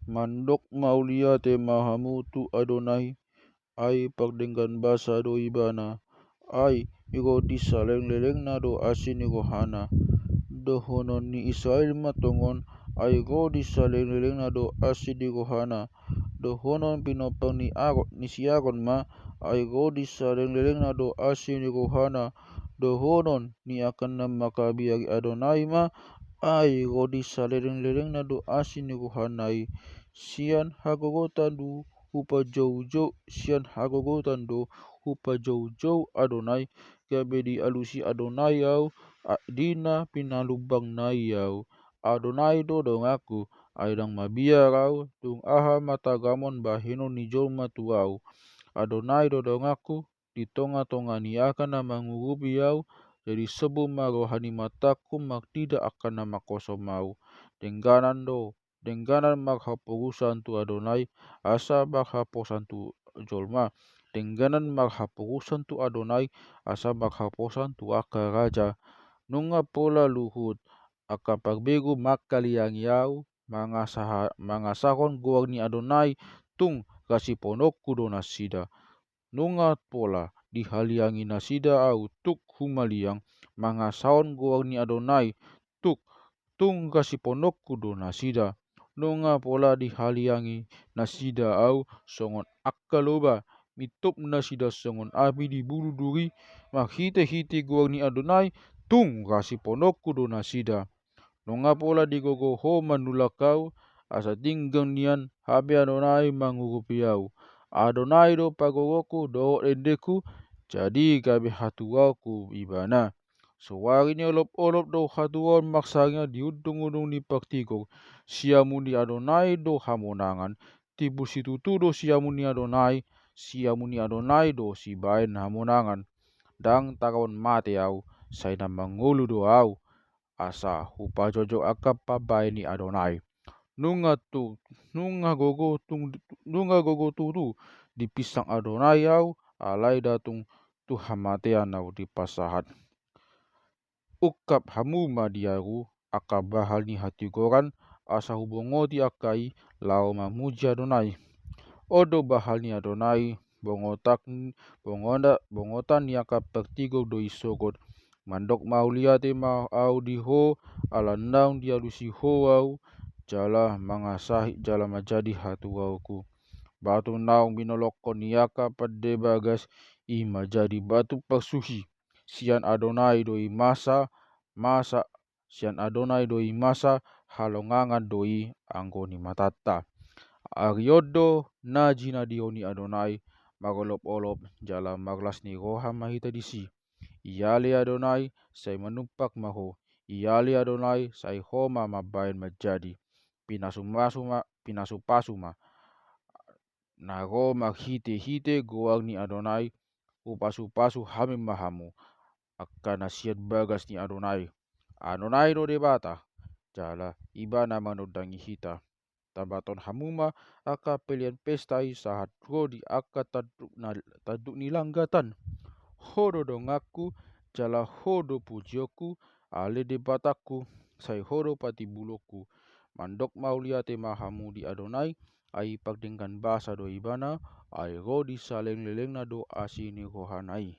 Mandok maulia te mahamutu Adonai, ai pagdenggan basa do ibana, ai iko disaleng lelengna do asin iko hana. Dohonon ni Israel matongon, ai ko disaleng lelengna do asin iko hana. Dohonon pinopang ni si Aaron ma, ai ko disaleng lelengna do asin iko hana. Dohonon ni akan na makabiag Adonai ma, ai ko disaleng lelengna do asin iko hanai. Sian hagogotan do hupa jau-jau, sian hagogotan do hupa jau-jau Adonai, kabedi alusi Adonai au, dina pinalubang nai au. Adonai do dong aku, aidang mabiar au, dung aha matagamon bahino ni jolma tuau. Adonai do dong aku, di tonga-tonga ni akan na mangurupi au, jadi sebelum rohani mataku mak tidak akan nama kosong mau. Dengganan mak hapurusan tu Adonai, asa mak hapurusan tu jolma. Dengganan mak hapurusan tu Adonai, asa mak hapurusan tu aka raja. Nunga pola luhut, aka pagbegu mak kaliangi au, mangasahon goang ni Adonai, tung kasih ponokku do nasida. Nunga pola dihaliangi nasida au tuk humaliang, mangasahon goang ni Adonai, tung kasih ponokku do nasida. Nunga pola dihaliangi nasida au songon akkaloba, mitop nasida songon api di bulu duri, mak hite-hite goang ni Adonai, tung kasih ponokku do nasida. Nunga pola digogo ho manula kau, asa tinggang nian habe Adonai mangurupi au. Adonai do pagogoku do endeku, jadi gabe hatuaku ibana. Sewari ni olop-olop do hatuan maksanya diudung-udung ni paktigo. Siamuni Adonai do hamonangan, tibu situtu do siamuni Adonai, siamuni Adonai do si bain hamonangan. Dang takon mate au, saina mangulu do au, asa hupa jojo akap pabai ni Adonai. Nunga gogo tu dipisang Adonai au, alai datung tu hamatean au di pasahat. Ukap hamuma diaru, aka bahal ni hati goran, asa hubungoti akai, lau mamuji Adonai. Odo bahal ni Adonai, bongotan ni aka pertigo do isogot. Mandok maulia te mau au diho, alandaun dialusi ho au, jala majadi hatu auku. Batu naung binolokon ni aka pade bagas, ima jadi batu pasuhi. Sian Adonai doi masa, sian Adonai doi masa, halongangan doi anggoni matata. Ariodo najina dioni Adonai, magolop-olop jala maglas ni roha mahita disi. Iyali Adonai sai manumpak maho, iyali Adonai sai homa mabain majadi. Pinasupasuma nago maghite-hite goang ni Adonai, upasu-pasu hame mahamu, akan nasihat bagas ni Adonai. Adonai do debata, jala ibana manodangi hita. Tabaton hamuma aka pelian pesta sahat rodi aka taduk ni langgatan. Hodo dong aku, jala hodo pujioku, ale debataku, sai hodo pati buloku. Mandok maulia te mahamu di Adonai, ai pagdenggan basa do ibana, ai ro disaleng lelengna do asini rohanai.